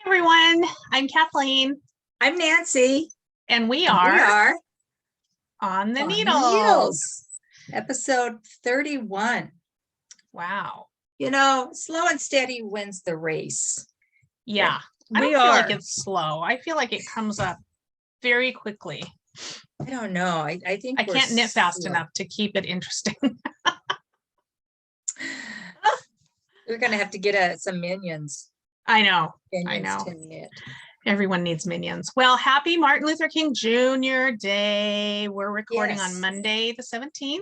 Everyone, I'm Kathleen. I'm Nancy. And we We are are on the on needles. Episode 31. Wow. You know, slow and steady wins the race. Yeah. I don't feel like it's slow. I feel like it comes up very quickly. I don't know. I think I can't knit fast enough to keep it interesting. We're going to have to get some minions. I know. To knit. Everyone needs minions. Well, happy Martin Luther King Jr. Day. We're recording on Monday, the 17th.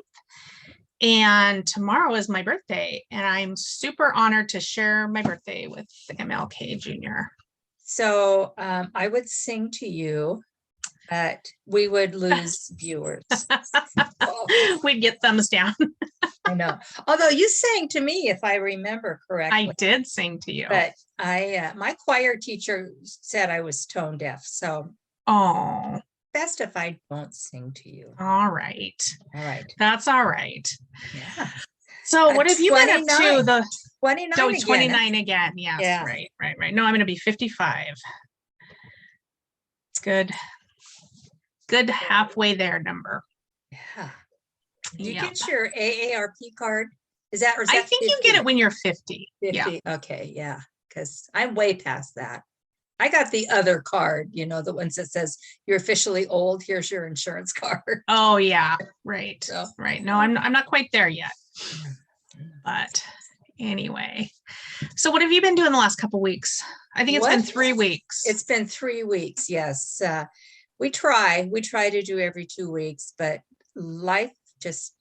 And tomorrow is my birthday. And I'm super honored to share my birthday with MLK Jr. So I would sing to you, but we would lose viewers. We'd get thumbs down. I know. Although you sang to me, if I remember correctly. I did sing to you. But my choir teacher said I was tone deaf. So best if I don't sing to you. All right. That's all right. Yeah. So what have you been up to? The 29 again. 29 again. Yes. Yeah. Right. No, I'm going to be 55. It's good. Good halfway there number. Yeah. Do you get your AARP card? Is that? I think 50? You get it when you're 50. 50. Yeah. Okay. Yeah. Because I'm way past that. I got the other card, you know, the ones that says you're officially old. Here's your insurance card. Oh yeah. Right. So, right. No, I'm not quite there yet. But anyway, so what have you been doing the last couple of weeks? I think it's been 3 weeks. It's been 3 weeks. Yes. We try to do every 2 weeks, but life just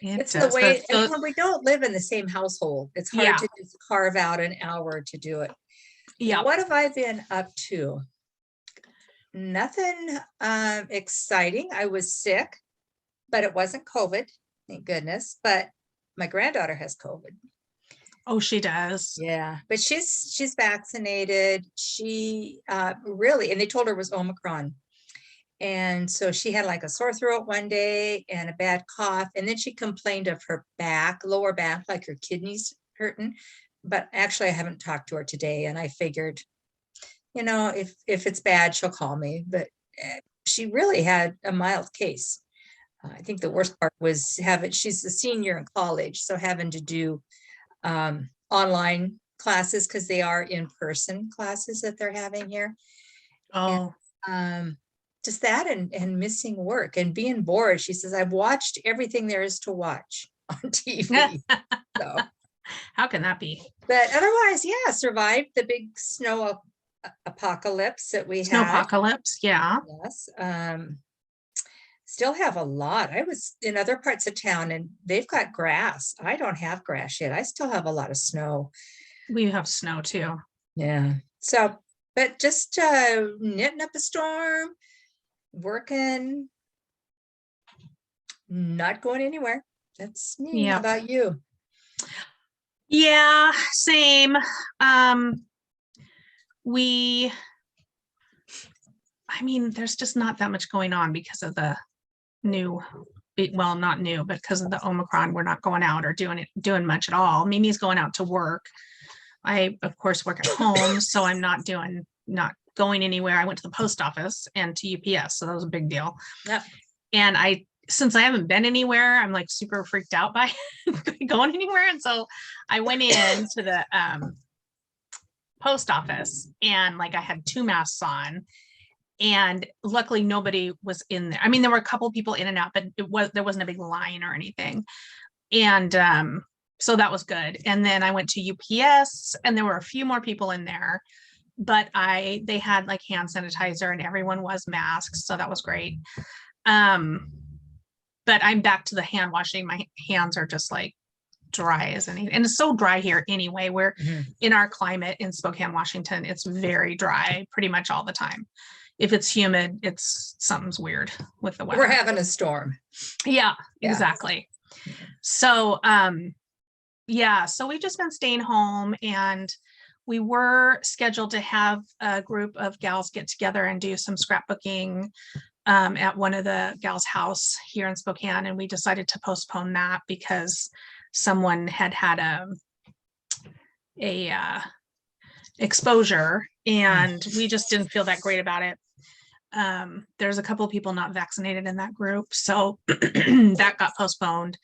it's the way. And when we don't live in the same household, it's hard to just carve out an hour to do it. Yeah. What have I been up to? Nothing exciting. I was sick, but it wasn't COVID, thank goodness. But my granddaughter has COVID. Oh, she does. Yeah, but she's vaccinated. She really, and they told her it was Omicron. And so she had like a sore throat one day and a bad cough. And then she complained of her lower back, like her kidneys hurting. But actually, I haven't talked to her today. And I figured, you know, if it's bad, she'll call me. But she really had a mild case. I think the worst part was she's a senior in college. So having to do online classes because they are in-person classes that they're having here. Oh. And, just that and missing work and being bored. She says, I've watched everything there is to watch on TV. So how can that be? But otherwise, yeah, survived the big snow apocalypse that we had. Snowpocalypse, yeah. Yes. Still have a lot. I was in other parts of town and they've got grass. I don't have grass yet. I still have a lot of snow. We have snow too. Yeah. So, but just knitting up a storm, working, not going anywhere. That's me. How about you? Yeah, same. There's just not that much going on because of the not new, but because of the Omicron. We're not going out or doing much at all. Mimi's going out to work. I, of course, work at home, so I'm not going anywhere. I went to the post office and to UPS, so that was a big deal. Yep. And since I haven't been anywhere, I'm like super freaked out by going anywhere. And so I went in to the post office and like I had 2 masks on, and luckily nobody was in there. I mean, there were a couple people in and out, but there wasn't a big line or anything. And so that was good. And then I went to UPS and there were a few more people in there. But they had like hand sanitizer and everyone was masked. So that was great. But I'm back to the hand washing. My hands are just like dry as anything. And it's so dry here anyway. We're in our climate in Spokane, Washington. It's very dry pretty much all the time. If it's humid, something's weird with the weather. We're having a storm. Yeah. Exactly. So, so we've just been staying home, and we were scheduled to have a group of gals get together and do some scrapbooking at one of the gals' house here in Spokane. And we decided to postpone that because someone had a exposure, and we just didn't feel that great about it. There's a couple of people not vaccinated in that group, so that got postponed.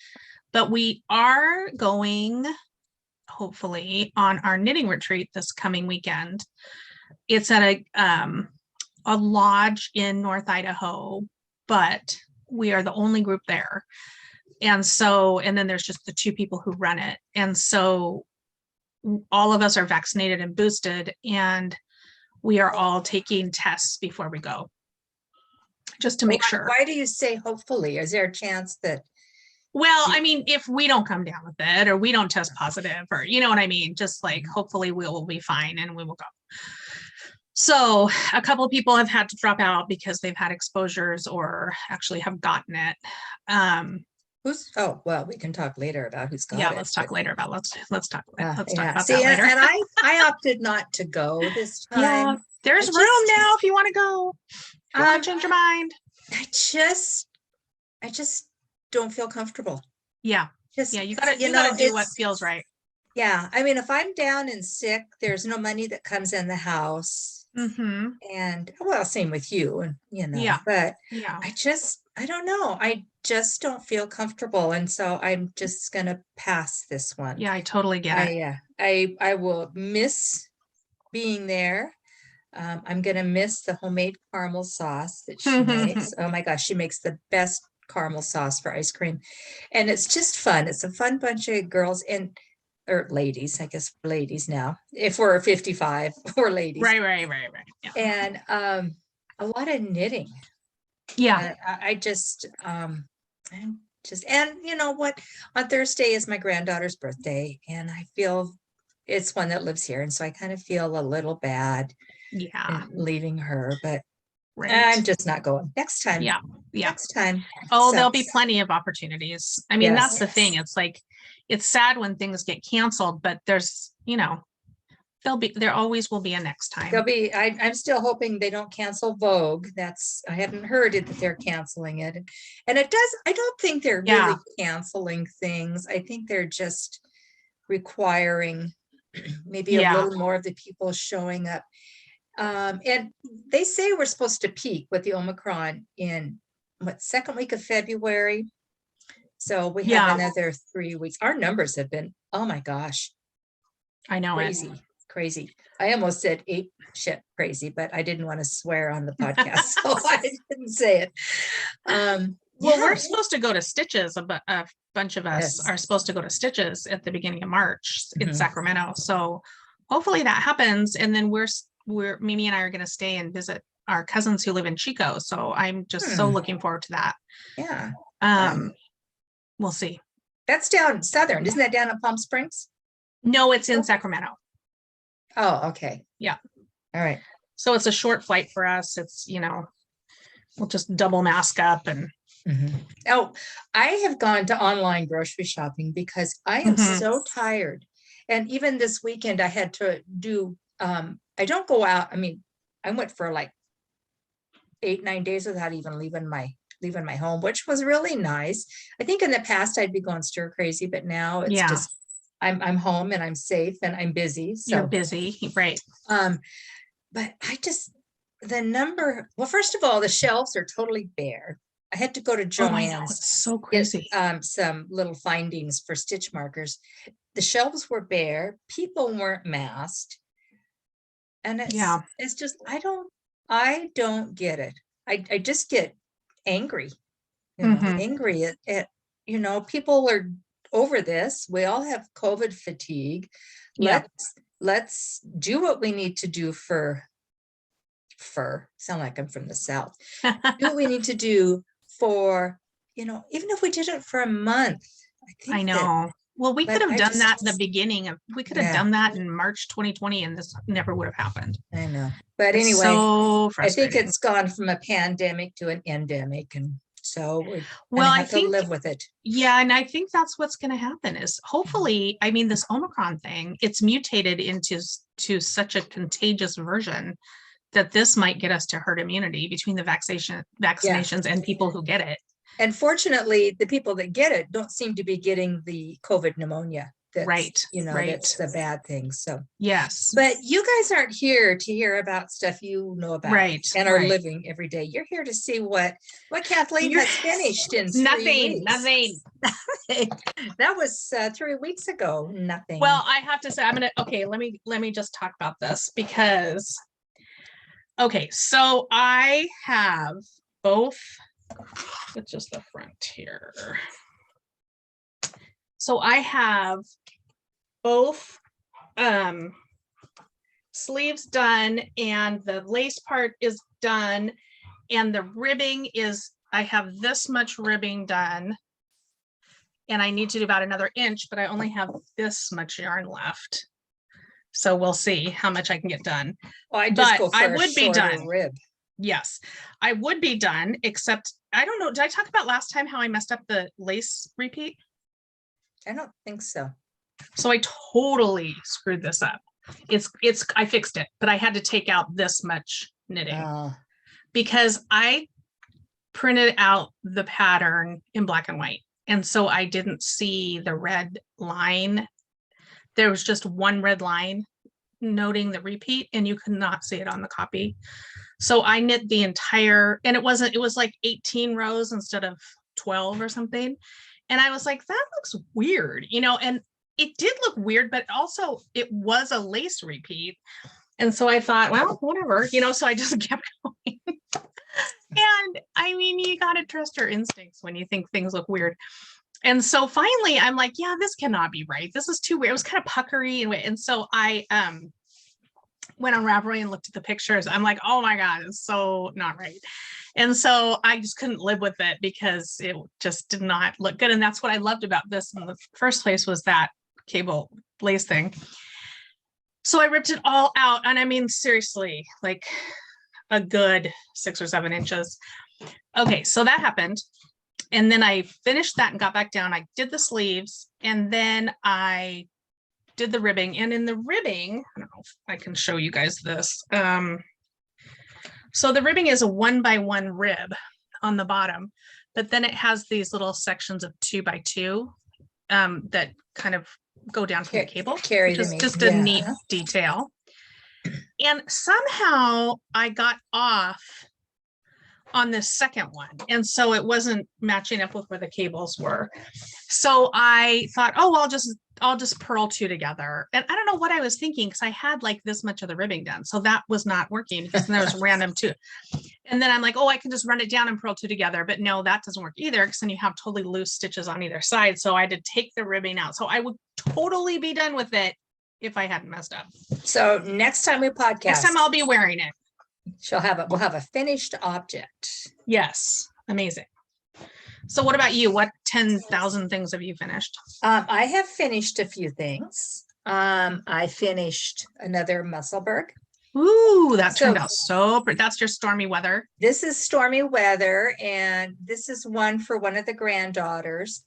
But we are going, hopefully, on our knitting retreat this coming weekend. It's at a lodge in North Idaho, but we are the only group there. And then there's just the 2 people who run it. And so all of us are vaccinated and boosted, and we are all taking tests before we go, just to make sure. Why do you say hopefully? Is there a chance that? Well, I mean, if we don't come down with it, or we don't test positive, or you know what I mean, just like hopefully we will be fine and we will go. So a couple of people have had to drop out because they've had exposures or actually have gotten it. Well, we can talk later about who's got it. Yeah, let's talk later about let's talk about that later. And I opted not to go this time. Yeah, there's room now if you want to go. If you want to change your mind. I just don't feel comfortable. Yeah. You gotta do what feels right. Yeah. I mean, if I'm down and sick, there's no money that comes in the house. Mm-hmm. And well, same with you, and but I don't know. I just don't feel comfortable. And so I'm just gonna pass this one. Yeah, I totally get it. I will miss being there. I'm gonna miss the homemade caramel sauce that she makes. Oh my gosh, she makes the best caramel sauce for ice cream. And it's just fun. It's a fun bunch of girls or ladies, I guess ladies now. If we're 55, we're ladies. Right. Yeah. And a lot of knitting. Yeah. And you know what? On Thursday is my granddaughter's birthday, and I feel it's one that lives here. And so I kind of feel a little bad leaving her, but I'm just not going. Next time. Yeah. Next time. Oh, there'll be plenty of opportunities. I mean, that's the thing. It's like, it's sad when things get canceled, but there's, there always will be a next time. I'm still hoping they don't cancel Vogue. I haven't heard it that they're canceling it. And I don't think they're really canceling things. I think they're just requiring maybe a little more of the people showing up. And they say we're supposed to peak with the Omicron in second week of February. So we have another 3 weeks. Our numbers have been, oh my gosh. I know. Crazy. I almost said crazy, but I didn't want to swear on the podcast, so I didn't say it. We're supposed to go to Stitches. A bunch of us are supposed to go to Stitches at the beginning of March in Sacramento. So hopefully that happens. And then Mimi and I are going to stay and visit our cousins who live in Chico. So I'm just so looking forward to that. Yeah. We'll see. That's down southern. Isn't that down in Palm Springs? No, it's in Sacramento. Oh, okay. Yeah. All right. So it's a short flight for us. It's, we'll just double mask up and. Oh, I have gone to online grocery shopping because I am so tired. And even this weekend I had to do, I don't go out. I mean, I went for like 8-9 days without even leaving my home, which was really nice. I think in the past I'd be going stir crazy, but now it's just I'm home and I'm safe and I'm busy. So you're busy, right? But well, first of all, the shelves are totally bare. I had to go to Joann's. It's so crazy. Get, some little findings for stitch markers. The shelves were bare. People weren't masked, and it's just I don't get it. I just get angry, angry at people are over this. We all have COVID fatigue. Let's do what we need to do for sound like I'm from the South. Do what we need to do for, even if we did it for a month. I know. Well, we could have done that in the beginning we could have done that in March 2020 and this never would have happened. I know. But anyway, so I think it's gone from a pandemic to an endemic. And so I think to live with it. Yeah. And I think that's what's going to happen is hopefully, this Omicron thing, it's mutated into such a contagious version that this might get us to herd immunity between the vaccinations and people who get it. And fortunately, the people that get it don't seem to be getting the COVID pneumonia. that's, Right, you know, right. that's the bad thing. So, Yes. but you guys aren't here to hear about stuff you know about Right, and are right. living every day. You're here to see what Kathleen You're- has finished in 3 Nothing, weeks. nothing. That was 3 weeks ago. Nothing. Well, I have to say, okay, let me just talk about this because, okay, so I have both, it's just the front here. So I have both sleeves done, and the lace part is done, and the ribbing is, I have this much ribbing done, and I need to do about another inch, but I only have this much yarn left. So we'll see how much I can get done. Well, I just but go for I a would be shorter done. rib. Yes, I would be done, except I don't know. Did I talk about last time how I messed up the lace repeat? I don't think so. So I totally screwed this up. I fixed it, but I had to take out this much knitting because I printed out the pattern in black and white. And so I didn't see the red line. There was just one red line noting the repeat, and you could not see it on the copy. So I knit the entire, and it was like 18 rows instead of 12 or something. And I was like, that looks weird, you know, and it did look weird, but also it was a lace repeat. And so I thought, well, whatever, you know, so I just kept going. And I mean, you got to trust your instincts when you think things look weird. And so finally I'm like, yeah, this cannot be right. This is too weird. It was kind of puckery. And so I went on Ravelry and looked at the pictures. I'm like, oh my God, it's so not right. And so I just couldn't live with it because it just did not look good. And that's what I loved about this in the first place, was that cable lace thing. So I ripped it all out. And I mean, seriously, like a good 6 or 7 inches. Okay, so that happened. And then I finished that and got back down. I did the sleeves, and then I did the ribbing. And in the ribbing, I don't know if I can show you guys this. So the ribbing is a 1x1 rib on the bottom, but then it has these little sections of 2x2 that kind of go down from the cable, which is just a neat detail. And somehow I got off on this second one, and so it wasn't matching up with where the cables were. So I thought, oh, well, I'll just purl 2 together. And I don't know what I was thinking, because I had like this much of the ribbing done, so that was not working because there was random 2. And then I'm like, oh, I can just run it down and purl 2 together, but no, that doesn't work either, because then you have totally loose stitches on either side. So I had to take the ribbing out. So I would totally be done with it if I hadn't messed up. So next time we podcast, next time I'll be wearing it. We'll have a finished object. Yes, amazing. So what about you? What 10,000 things have you finished? I have finished a few things. I finished another Musselburgh. Ooh, that turned out so pretty. That's your stormy weather. This is stormy weather, and this is one for one of the granddaughters.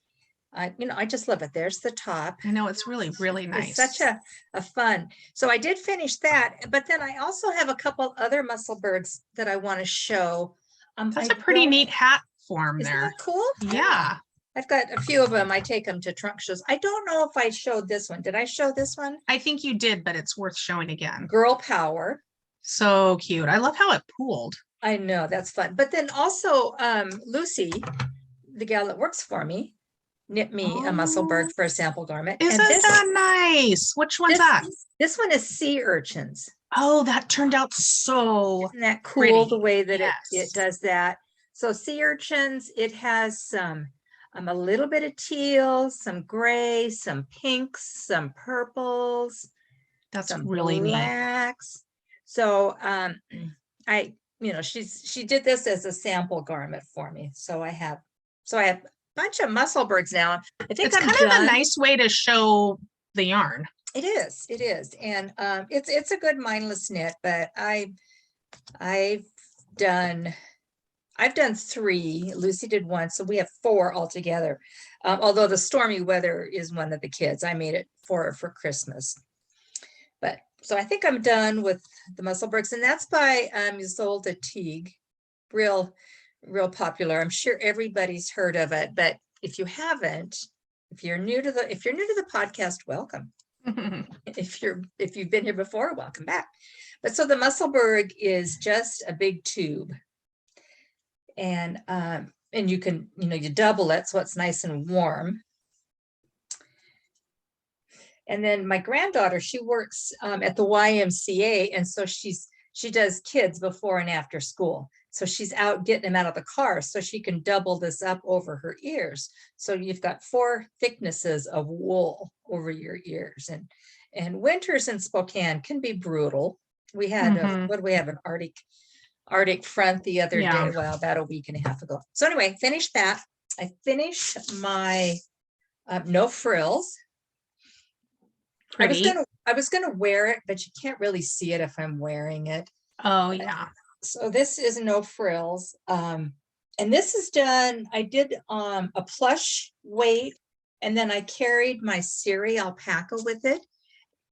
I just love it. There's the top. I know, it's really, really nice. It's such a fun. So I did finish that, but then I also have a couple other Musselburghs that I want to show. That's a pretty neat hat form there. Isn't that cool? Yeah. I've got a few of them. I take them to trunk shows. I don't know if I showed this one. Did I show this one? I think you did, but it's worth showing again. Girl Power. So cute. I love how it pooled. I know, that's fun. But then also Lucy, the gal that works for me, knit me a Musselburgh for a sample garment. Isn't that nice? Which one's that? This one is Sea Urchins. Oh, that turned out so Isn't that cool, pretty. the way that it does that? So Sea Urchins, it has some a little bit of teal, some gray, some pinks, some purples. That's some really blacks. So she did this as a sample garment for me. So I have a bunch of Musselburghs now. I think it's kind of a nice way to show the yarn. It is. And it's a good mindless knit, but I've done 3. Lucy did 1, so we have 4 altogether. Although the stormy weather is one of the kids. I made it for Christmas. But so I think I'm done with the Musselburghs, and that's by Ysolda Teague. Real popular. I'm sure everybody's heard of it, but if you haven't, If you're new to the podcast, welcome. If you've been here before, welcome back. But so the Musselburgh is just a big tube. And you can, you double it so it's nice and warm. And then my granddaughter, she works at the YMCA, and so she does kids before and after school. So she's out getting them out of the car so she can double this up over her ears. So you've got 4 thicknesses of wool over your ears. And winters in Spokane can be brutal. We had, what do we have, an Arctic front the other day, well, about a week and a half ago. So anyway, finished that. I finished my no frills. Pretty. I was gonna wear it, but you can't really see it if I'm wearing it. Oh yeah. So this is no frills. And this is done, I did a plush weight, and then I carried my Suri alpaca with it.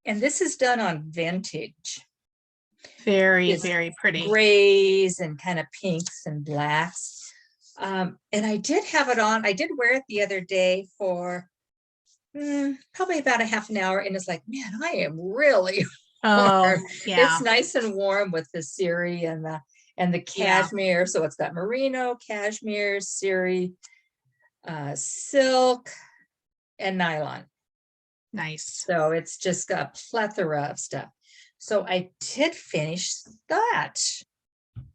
And this is done on vintage. Very, It's very pretty. Grays and kind of pinks and blacks. And I did have it on. I did wear it the other day for probably about a half an hour, and it's like, man, I am really warm. Yeah. It's nice and warm with the Suri and the cashmere. So it's got merino, cashmere, Suri, silk, and nylon. Nice. So it's just got a plethora of stuff. So I did finish that.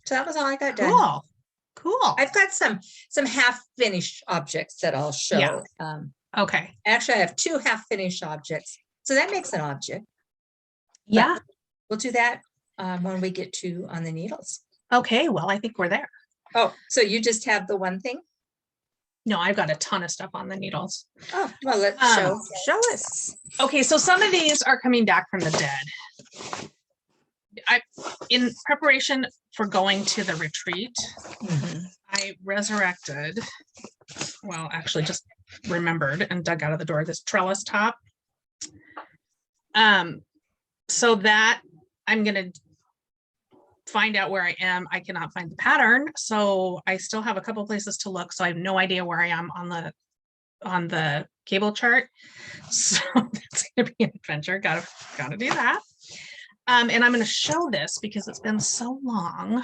So that was all I got done. Cool. I've got some half finished objects that I'll show. Yeah. Okay. Actually, I have 2 half finished objects. So that makes an object. Yeah. But we'll do that when we get to on the needles. Okay. Well, I think we're there. Oh, so you just have the one thing? No, I've got a ton of stuff on the needles. Oh, well, let's show us. Okay, so some of these are coming back from the dead. In preparation for going to the retreat, I resurrected, well, actually just remembered and dug out of the door this trellis top. So that I'm gonna find out where I am. I cannot find the pattern, so I still have a couple places to look, so I have no idea where I am on the cable chart. So that's gonna be an adventure. Gotta do that. And I'm gonna show this because it's been so long.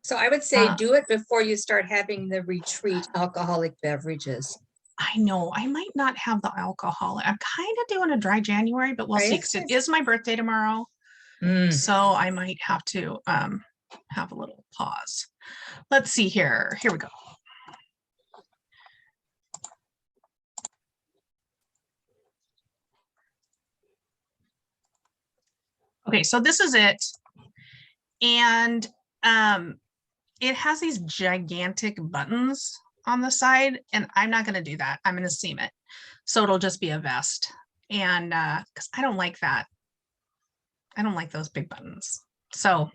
So I would say do it before you start having the retreat alcoholic beverages. I know I might not have the alcohol. I'm kind of doing a dry January, but we'll see, because it is my birthday tomorrow. So I might have to have a little pause. Let's see here. Here we go. Okay, so this is it. And it has these gigantic buttons on the side, and I'm not going to do that. I'm going to seam it. So it'll just be a vest. And because I don't like that. I don't like those big buttons. So,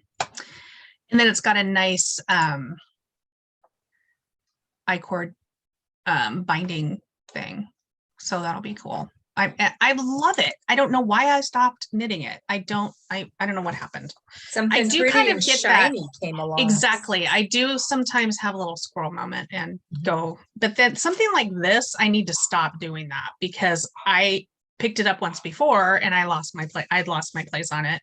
and then it's got a nice I-cord binding thing. So that'll be cool. I love it. I don't know why I stopped knitting it. I don't know what happened. Something I do kind of get shiny that. Came along. Exactly. I do sometimes have a little squirrel moment and go, but then something like this, I need to stop doing that because I picked it up once before and I lost my place. I'd lost my place on it,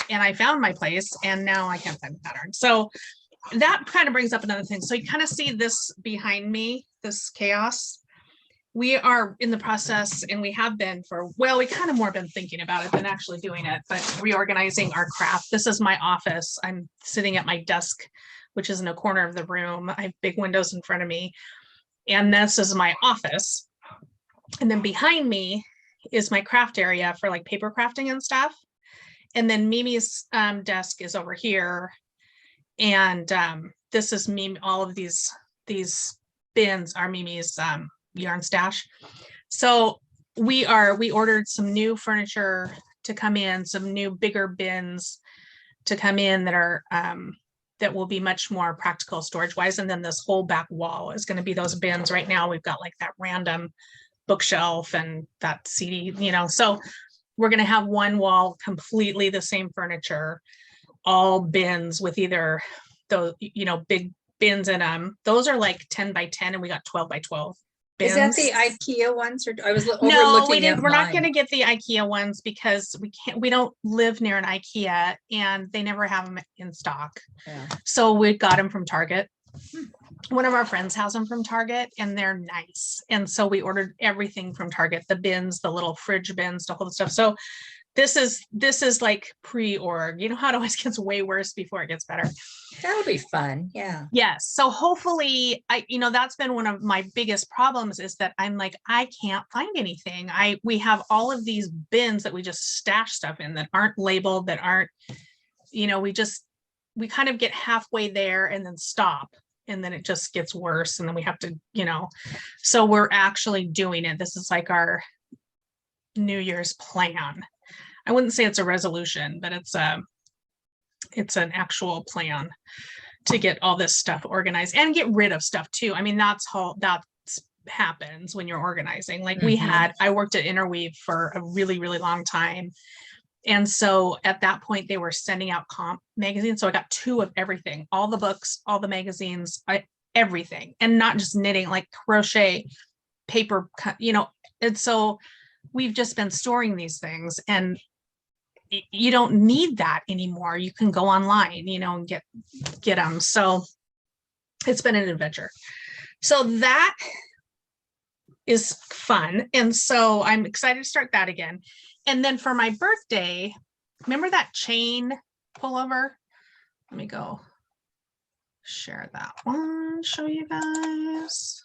and I found my place, and now I can't find the pattern. So that kind of brings up another thing. So you kind of see this behind me, this chaos. We are in the process, and we have been for, well, we kind of more been thinking about it than actually doing it, but reorganizing our craft. This is my office. I'm sitting at my desk, which is in a corner of the room. I have big windows in front of me, and this is my office. And then behind me is my craft area for like paper crafting and stuff. And then Mimi's desk is over here. And this is Mimi, all of these bins are Mimi's yarn stash. So we ordered some new furniture to come in, some new bigger bins to come in that are that will be much more practical storage wise. And then this whole back wall is going to be those bins. Right now we've got like that random bookshelf and that CD, so we're going to have one wall completely the same furniture, all bins with either those big bins in them. Those are like 10 by 10 and we got 12 by 12 Is that bins. the IKEA ones, or I was No, overlooking we at didn't. We're not going mine. to get the IKEA ones because we don't live near an IKEA and they never have them in stock. Yeah. So we got them from Target. One of our friends has them from Target and they're nice. And so we ordered everything from Target, the bins, the little fridge bins, the whole stuff. So this is like pre-org. You know how it always gets way worse before it gets better. That'll be fun. Yeah. Yes. So hopefully that's been one of my biggest problems is that I'm like, I can't find anything. We have all of these bins that we just stash stuff in that aren't labeled, that aren't, we kind of get halfway there and then stop. And then it just gets worse. And then we have to, so we're actually doing it. This is like our New Year's plan. I wouldn't say it's a resolution, but it's an actual plan to get all this stuff organized and get rid of stuff too. I mean, that happens when you're organizing. Like I worked at Interweave for a really, really long time. And so at that point they were sending out comp magazines. So I got 2 of everything, all the books, all the magazines, everything, and not just knitting, like crochet, paper, and so we've just been storing these things and you don't need that anymore. You can go online, and get them. So it's been an adventure. So that is fun. And so I'm excited to start that again. And then for my birthday, remember that chain pullover? Let me go share that one, show you guys.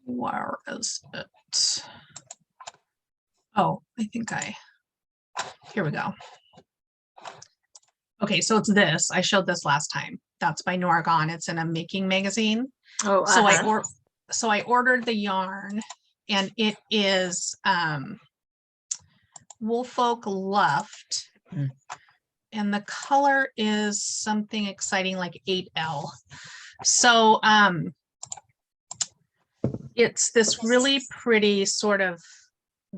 Where is it? Oh, here we go. Okay, so it's this. I showed this last time. That's by Norah. It's in a making magazine. Oh, so I ordered the yarn, and it is Woolfolk Luft, and the color is something exciting like 8L. So it's this really pretty sort of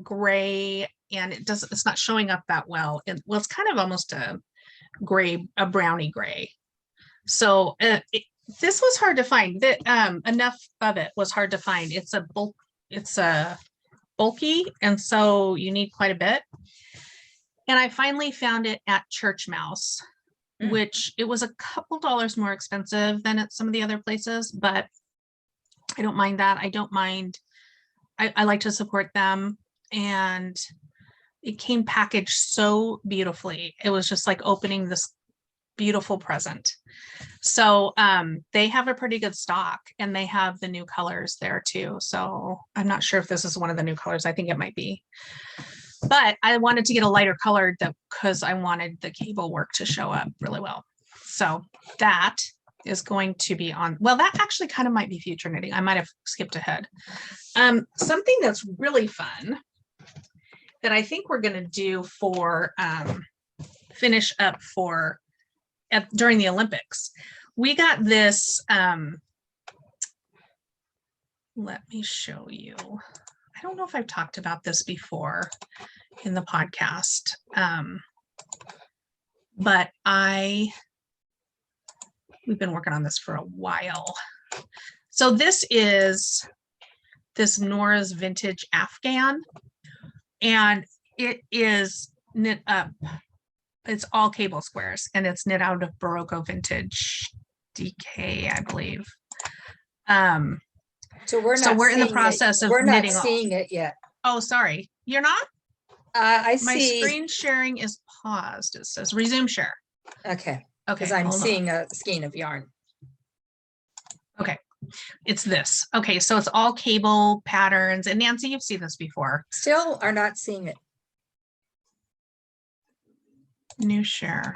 gray, and it's not showing up that well. It's kind of almost a brownie gray. So this was hard to find. Enough of it was hard to find. It's a bulky, and so you need quite a bit. And I finally found it at Church Mouse, which it was a couple dollars more expensive than at some of the other places, but I don't mind that. I don't mind. I like to support them, and it came packaged so beautifully. It was just like opening this beautiful present. So they have a pretty good stock, and they have the new colors there too. So I'm not sure if this is one of the new colors. I think it might be, but I wanted to get a lighter color because I wanted the cable work to show up really well. So that is going to be on, well, that actually kind of might be future knitting. I might have skipped ahead. Something that's really fun that I think we're going to do for finish up for during the Olympics. We got this, let me show you. I don't know if I've talked about this before in the podcast, but we've been working on this for a while. So this is Norah's vintage Afghan, and it is knit up. It's all cable squares, and it's knit out of Barocco Vintage DK, I believe. So we're in the process of knitting. We're not seeing it yet. Oh, sorry. You're not? My screen sharing is paused. It says resume share. Okay. Because I'm seeing a skein of yarn. Okay. It's this. Okay, so it's all cable patterns. And Nancy, you've seen this before. Still are not seeing it. New share.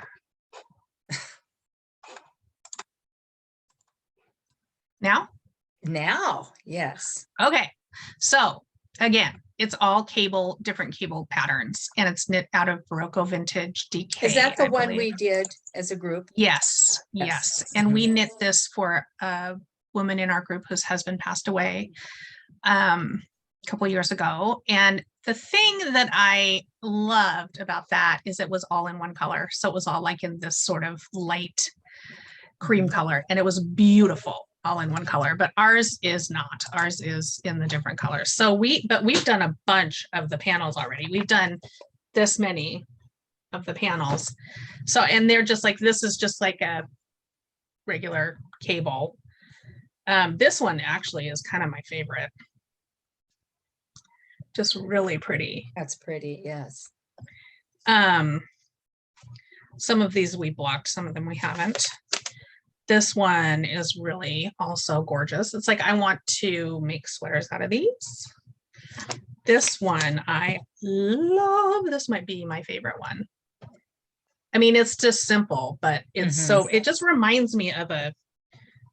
Now? Now, yes. Okay. So again, it's all different cable patterns, and it's knit out of Barocco Vintage DK. Is that the one we did as a group? Yes. And we knit this for a woman in our group whose husband passed away a couple of years ago. And The thing that I loved about that is it was all in one color. So it was all like in this sort of light cream color, and it was beautiful all in one color, but ours is not. Ours is in the different colors. So we've done a bunch of the panels already. We've done this many of the panels. So, and they're just like, this is just like a regular cable. This one actually is kind of my favorite. Just really pretty. That's pretty, yes. Some of these we blocked, some of them we haven't. This one is really also gorgeous. It's like, I want to make sweaters out of these. This one I love. This might be my favorite one. I mean, it's just simple, but it's so, it just reminds me of a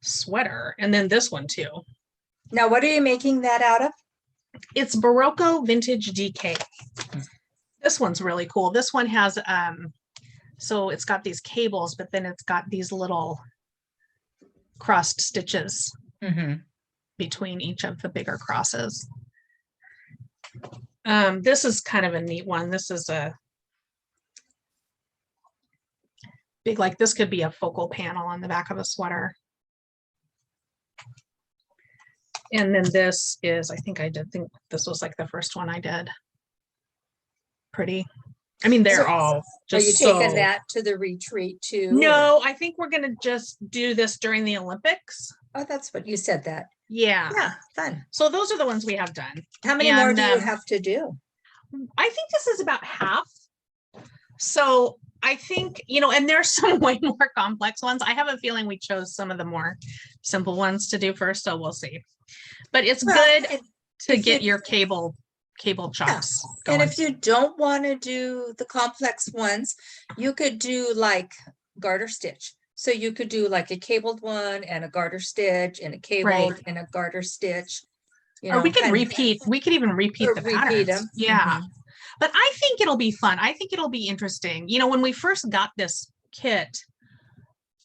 sweater. And then this one too. Now, what are you making that out of? It's Barocco Vintage DK. This one's really cool. This one has, so it's got these cables, but then it's got these little crossed stitches between each of the bigger crosses. This is kind of a neat one. This is a big, like this could be a focal panel on the back of a sweater. And then this is, I think this was like the first one I did. Pretty. I mean, they're all just Are you taking that to the retreat too? No, I think we're going to just do this during the Olympics. Oh, that's what you said that. Yeah. Yeah, fun. So those are the ones we have done. How many more do you have to do? I think this is about half. So I think, you know, and there's some way more complex ones. I have a feeling we chose some of the more simple ones to do first, so we'll see. But it's good to get your cable chops going. And if you don't want to do the complex ones, you could do like garter stitch. So you could do like a cabled one and a garter stitch and a cabled and a garter stitch. You know, or we could repeat, we could even repeat the patterns. Them. Yeah. But I think it'll be fun. I think it'll be interesting. You know, when we first got this kit,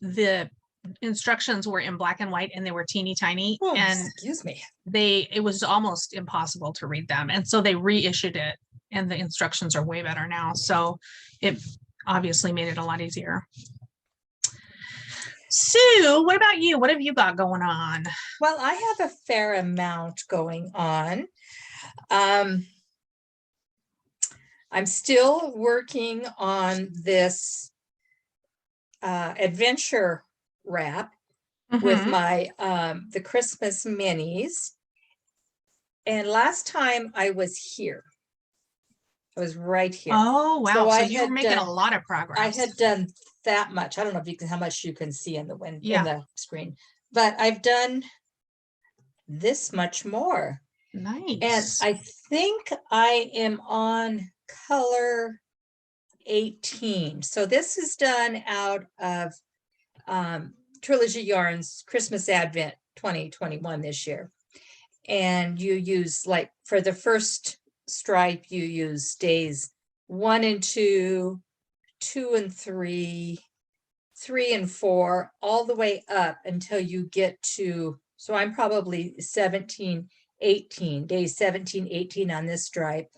the instructions were in black and white and they were teeny tiny. Oh, and excuse me. It was almost impossible to read them. And so they reissued it and the instructions are way better now. So it obviously made it a lot easier. Sue, what about you? What have you got going on? Well, I have a fair amount going on. I'm still working on this adventure wrap with my the Christmas minis. And last time I was here. I was right here. Oh, wow. So you were making a lot of progress. I had done that much. I don't know if you can, how much you can see in the in the screen, but I've done this much more. Nice. And I think I am on color 18. So this is done out of Trilogy Yarns Christmas Advent 2021 this year. And you use, like, for the first stripe, you use days 1 and 2, 2 and 3, 3 and 4, all the way up until you get to, so I'm probably 17, 18, days 17, 18 on this stripe.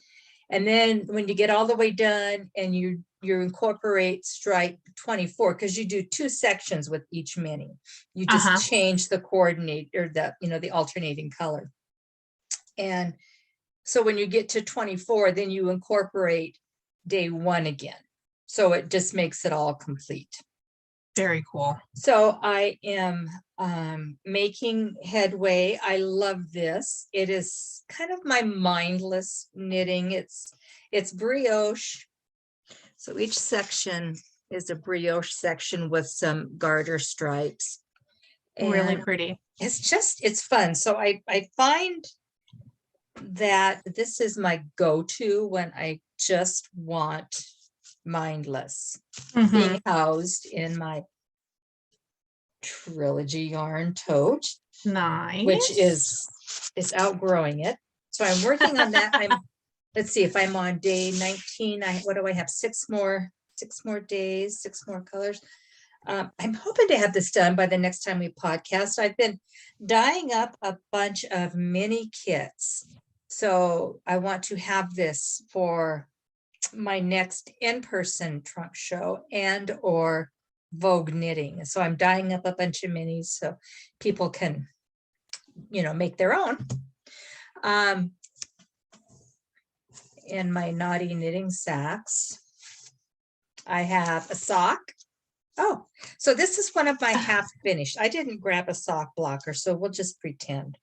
And then when you get all the way done and you incorporate stripe 24, because you do 2 sections with each mini, you just change the coordinate or the, you know, the alternating color. And so when you get to 24, then you incorporate day 1 again. So it just makes it all complete. Very cool. So I am making headway. I love this. It is kind of my mindless knitting. It's brioche. So each section is a brioche section with some garter stripes. And really pretty. It's fun. So I find that this is my go-to when I just want mindless, being housed in my Trilogy yarn tote. Nice. Which is outgrowing it. So I'm working on that. Let's see if I'm on day 19. What do I have? 6 more days, 6 more colors. I'm hoping to have this done by the next time we podcast. I've been dyeing up a bunch of mini kits. So I want to have this for my next in-person trunk show and or Vogue knitting. So I'm dyeing up a bunch of minis so people can, make their own. In my naughty knitting sacks, I have a sock. Oh, so this is one of my half finished. I didn't grab a sock blocker, so we'll just pretend.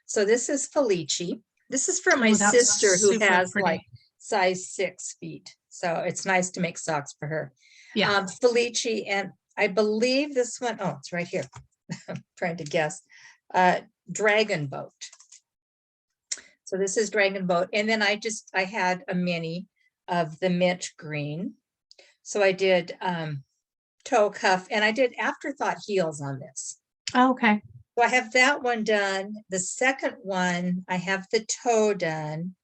So this is Felici. This is for my sister who has like size 6 feet. So it's nice to make socks for her. Yeah. Felici, and I believe this one, oh, it's right here. I'm trying to guess. Dragon Boat. So this is Dragon Boat. And then I had a mini of the mint green. So I did toe cuff, and I did afterthought heels on this. Oh, okay. So I have that one done. The second one, I have the toe done,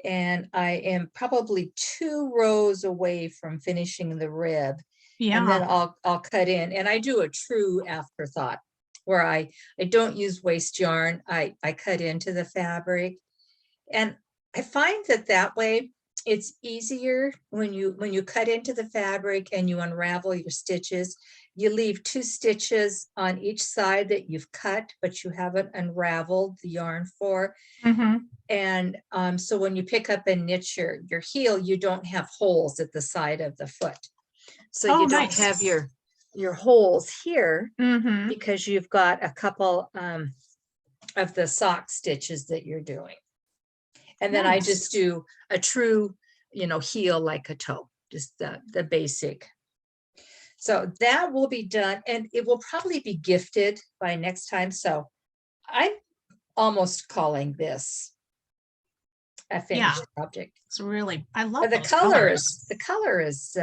and I am probably 2 rows away from finishing the rib. Yeah. And then I'll cut in, and I do a true afterthought where I don't use waste yarn. I cut into the fabric, and I find that way it's easier when you cut into the fabric and you unravel your stitches. You leave 2 stitches on each side that you've cut, but you haven't unraveled the yarn for. Mm-hmm. And so when you pick up and knit your heel, you don't have holes at the side of the foot. So you don't have your holes here because you've got a couple of the sock stitches that you're doing. And then I just do a true, heel like a toe, just the basic. So that will be done, and it will probably be gifted by next time. So I'm almost calling this a finished object. It's really, I love the colors. The color is,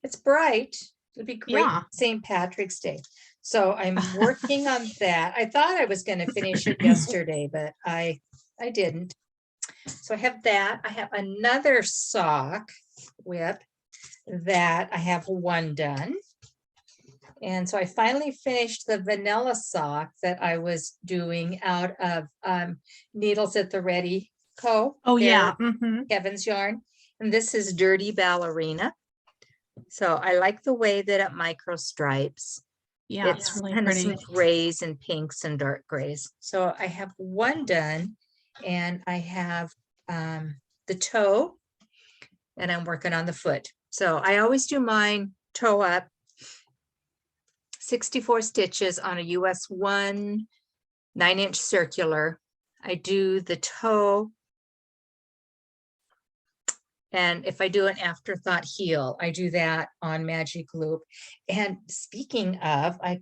it's bright. It'll be great St. Patrick's Day. So I'm working on that. I thought I was going to finish it yesterday, but I didn't. So I have that. I have another sock whip that I have one done. And so I finally finished the vanilla sock that I was doing out of Needles at the Ready Co. Oh, yeah. Kevin's yarn. And this is Dirty Ballerina. So I like the way that it micro stripes. Yeah, it's really kind pretty. of some grays and pinks and dark grays. So I have one done, and I have the toe, and I'm working on the foot. So I always do mine toe up, 64 stitches on a US 1 9-inch circular. I do the toe, and if I do an afterthought heel, I do that on Magic Loop. And speaking of, I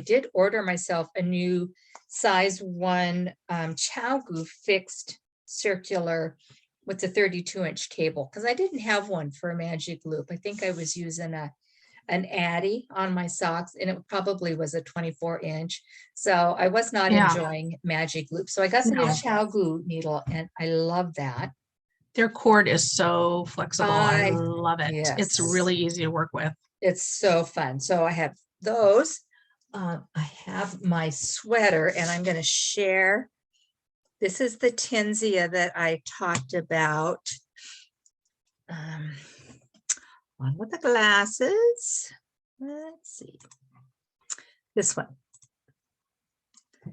did order myself a new size 1 Chowgu fixed circular with the 32-inch cable, because I didn't have one for a Magic Loop. I think I was using an Addy on my socks, and it probably was a 24-inch. So I was not enjoying Magic Loop. So I got the new Chowgu needle, and I love that. Their cord is so flexible. I love it. Yes. It's really easy to work with. It's so fun. So I have those. I have my sweater, and I'm going to share. This is the Tensia that I talked about. One with the glasses. Let's see. This one.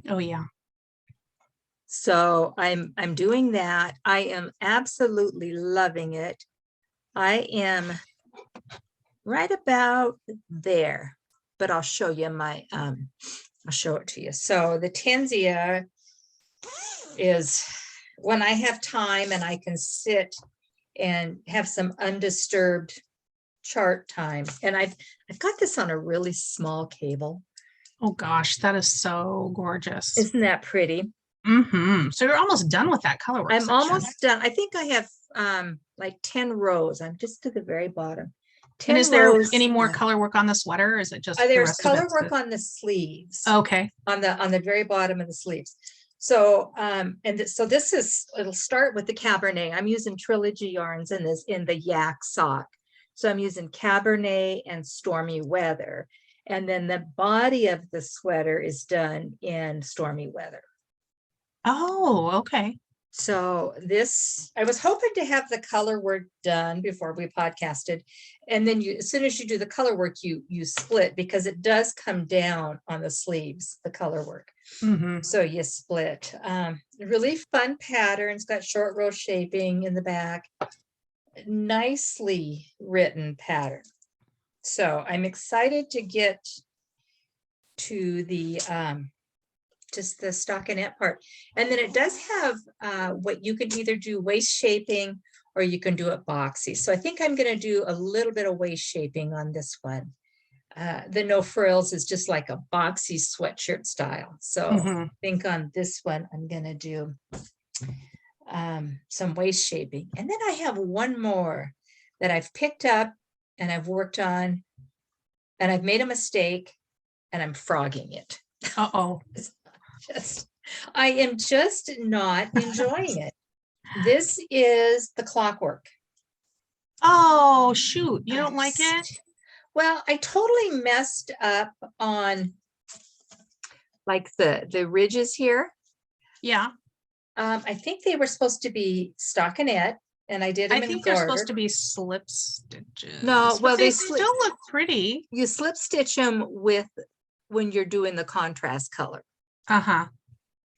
Oh, yeah. So I'm doing that. I am absolutely loving it. I am right about there, but I'll show you I'll show it to you. So the Tensia is when I have time and I can sit and have some undisturbed chart time. And I've got this on a really small cable. Oh gosh, that is so gorgeous. Isn't that pretty? So you're almost done with that color work. I'm almost done. I think I have like 10 rows. I'm just to the very bottom. And is there any more color work on the sweater, or is it just there's color work on the sleeves? Okay. On the very bottom of the sleeves. So so this is, it'll start with the Cabernet. I'm using Trilogy Yarns in the yak sock. So I'm using Cabernet and Stormy Weather. And then the body of the sweater is done in Stormy Weather. Oh, okay. So this, I was hoping to have the color work done before we podcasted. And then you, as soon as you do the color work, you split, because it does come down on the sleeves, the color work. Mm-hmm. So you split. Really fun pattern. It's got short row shaping in the back. Nicely written pattern. So I'm excited to get to the just the stockinette part. And then it does have what you can either do waist shaping or you can do it boxy. So I think I'm going to do a little bit of waist shaping on this one. The no frills is just like a boxy sweatshirt style. So I think on this one, I'm going to do some waist shaping. And then I have one more that I've picked up and I've worked on, and I've made a mistake and I'm frogging it. Uh-oh. I am just not enjoying it. This is the clockwork. Oh, shoot. You don't like it? Well, I totally messed up on like the ridges here. Yeah. I think they were supposed to be stockinette, and I did them I in think they're garter. supposed to be slip stitches. No, well, they still look pretty. You slip stitch them with when you're doing the contrast color. Uh-huh.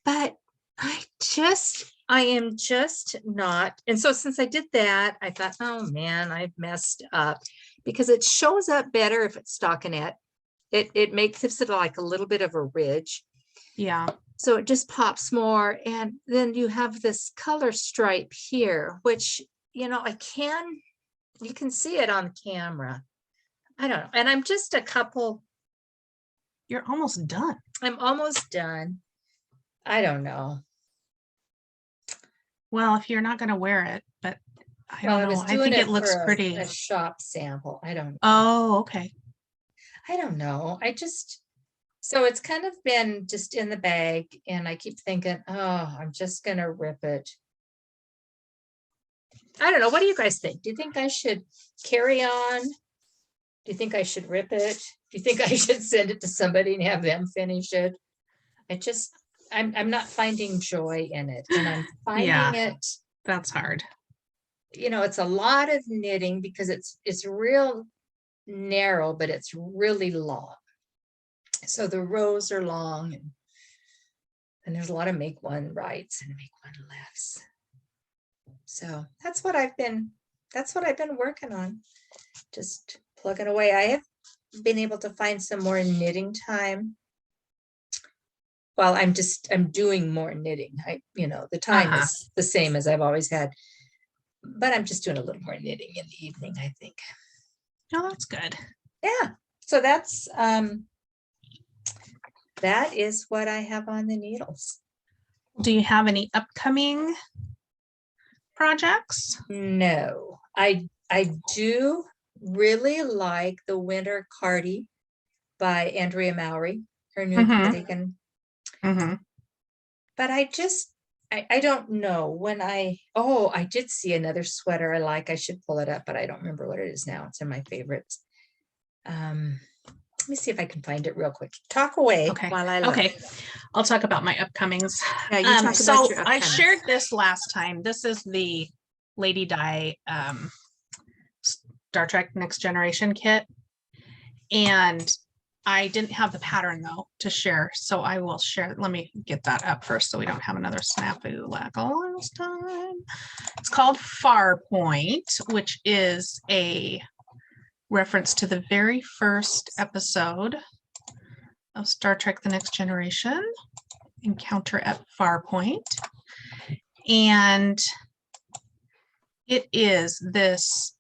But I am just not. And so since I did that, I thought, oh man, I've messed up, because it shows up better if it's stockinette. It makes it like a little bit of a ridge. Yeah. So it just pops more. And then you have this color stripe here, which, you can see it on camera. I don't know. And I'm just You're almost done. I'm almost done. I don't know. Well, if you're not going to wear it, but I don't know. I doing think it looks for pretty. a shop sample. I don't know. Oh, okay. I don't know. So it's kind of been just in the bag, and I keep thinking, oh, I'm just going to rip it. I don't know. What do you guys think? Do you think I should carry on? Do you think I should rip it? Do you think I should send it to somebody and have them finish it? I'm not finding joy in it, and I'm finding it. That's hard. It's a lot of knitting because it's real narrow, but it's really long. So the rows are long, and there's a lot of make one rights and make one lefts. So that's what I've been working on, just plugging away. I have been able to find some more knitting time. Well, I'm doing more knitting. The time is the same as I've always had, but I'm just doing a little more knitting in the evening, I think. Oh, that's good. Yeah. So that is what I have on the needles. Do you have any upcoming projects? No, I do really like the Winter Cardi by Andrea Mowry, her new cardigan. But I don't know when I did see another sweater I like. I should pull it up, but I don't remember what it is now. It's in my favorites. Let me see if I can find it real quick. Talk away while I look. Okay. I'll talk about my upcomings. Yeah, you talk about so your I upcomings. shared this last time. This is the Lady Dye Star Trek Next Generation kit. And I didn't have the pattern though to share. So I will share. Let me get that up first so we don't have another snafu like last time. It's called Farpoint, which is a reference to the very first episode of Star Trek The Next Generation, Encounter at Farpoint. And it is this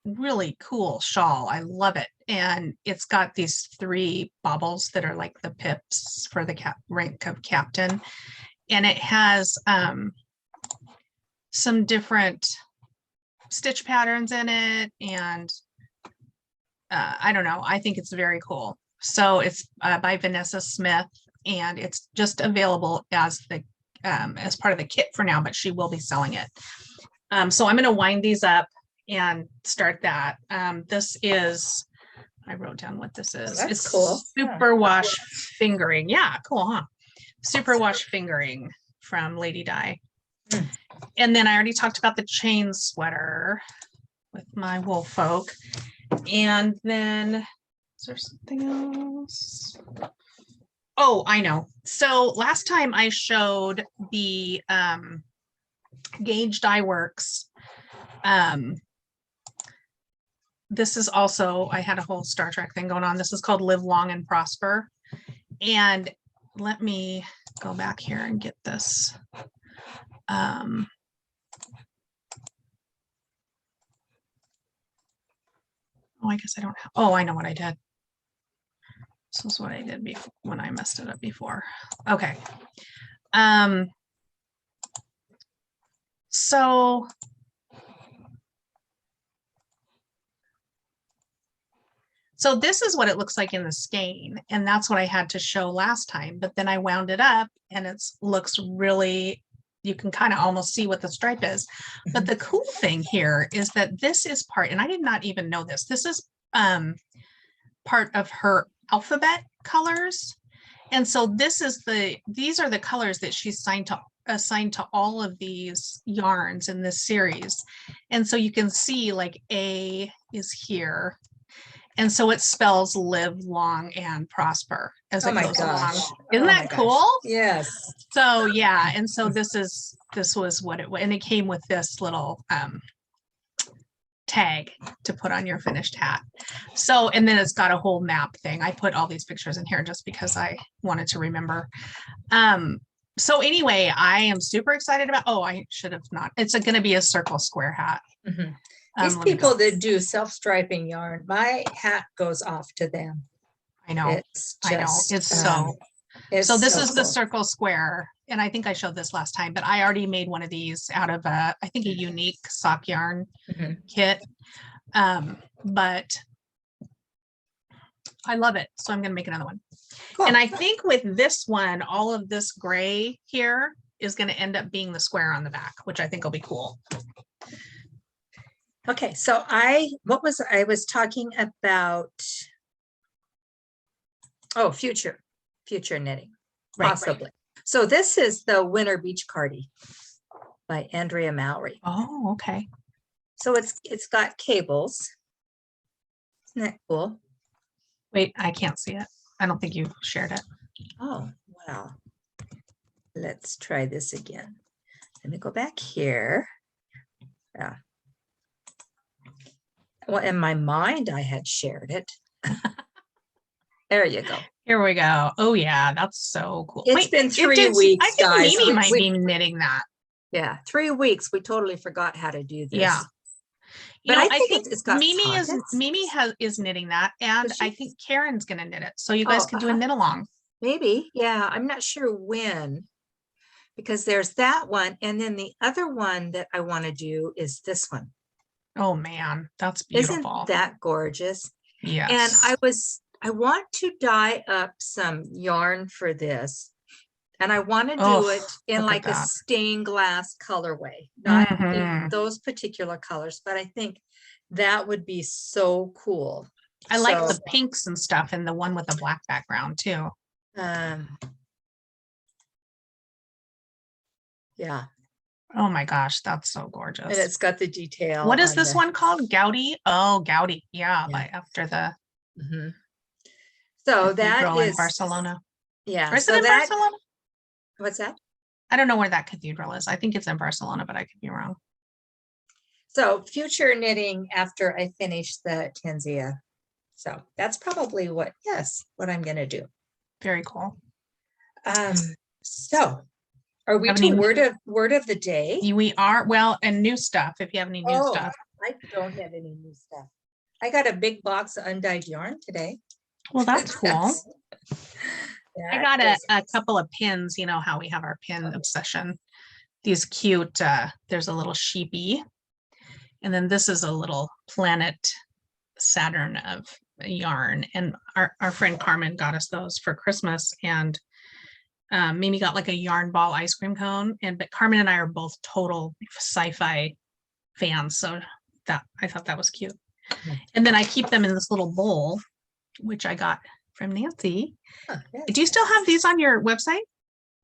really cool shawl. I love it. And it's got these 3 baubles that are like the pips for the rank of captain. And it has some different stitch patterns in it, and I don't know, I think it's very cool. So it's by Vanessa Smith, and it's just available as the as part of the kit for now, but she will be selling it. So I'm going to wind these up and start that. This is, I wrote down what this is. That's it's cool. Superwash fingering. Yeah, cool, huh? superwash fingering from Lady Dye. Mm. And then I already talked about the chain sweater with my Woolfolk. And then is there something else? Oh, I know. So last time I showed the Gauge Dye Works. This is also, I had a whole Star Trek thing going on. This is called Live Long and Prosper. And let me go back here and get this. Oh, I guess I don't have, oh, I know what I did. This was what I did before when I messed it up before. Okay. So this is what it looks like in the skein, and that's what I had to show last time, but then I wound it up and it looks really, you can kind of almost see what the stripe is. But the cool thing here is that this is part, and I did not even know this, this is part of her alphabet colors. And so these are the colors that she's assigned to all of these yarns in this series. And so you can see like A is here. And so it spells live long and prosper as it goes along. Isn't that cool? Yes. So yeah, and so this was what it was, and it came with this little tag to put on your finished hat. So, and then it's got a whole map thing. I put all these pictures in here just because I wanted to remember. So anyway, I am super excited about, oh, I should have not. It's going to be a circle square hat. Mm-hmm. These people that do self-striping yarn, my hat goes off to them. I know. It's just, I know. It's so this is the circle square. And I think I showed this last time, but I already made one of these out of I think a unique sock yarn kit. But I love it. So I'm going to make another one. Cool. And I think with this one, all of this gray here is going to end up being the square on the back, which I think will be cool. Okay, so I was talking about, oh, future knitting, possibly. Right. So this is the Winter Beach Cardi by Andrea Mallory. Oh, okay. So it's got cables. Isn't that cool? Wait, I can't see it. I don't think you shared it. Oh, well, let's try this again. Let me go back here. Yeah. Well, in my mind, I had shared it. There you go. Here we go. Oh yeah, that's so cool. It's been 3 weeks, I think guys. Mimi might be knitting that. Yeah, 3 weeks. We totally forgot how to do this. Yeah. But I think it's got Mimi is knitting that, and I think Karen's gonna knit it. So you guys can do a knit along. Maybe, yeah. I'm not sure when, because there's that one, and then the other one that I want to do is this one. Oh man, that's beautiful. Isn't that gorgeous? Yes. And I want to dye up some yarn for this. And I want to do it in like a stained glass colorway, not in those particular colors, but I think that would be so cool. I like the pinks and stuff, and the one with the black background too. Yeah. Oh my gosh, that's so gorgeous. And it's got the detail. What is this one called? Gaudy? Oh, Gaudy. Yeah, yeah. After the so that is in Barcelona. Yeah. Or is it in Barcelona? What's that? I don't know where that cathedral is. I think it's in Barcelona, but I could be wrong. So future knitting after I finish the Tensia. So that's probably what I'm going to do. Very cool. So are we to word of the day? We are. Well, and new stuff. If you have any new stuff. I don't have any new stuff. I got a big box of undyed yarn today. Well, that's cool. I got a couple of pins. You know how we have our pin obsession. These cute, there's a little sheepy. And then this is a little planet Saturn of yarn. And our friend Carmen got us those for Christmas. And Mimi got like a yarn ball ice cream cone. But Carmen and I are both total sci-fi fans. So I thought that was cute. And then I keep them in this little bowl, which I got from Nancy. Do you still have these on your website?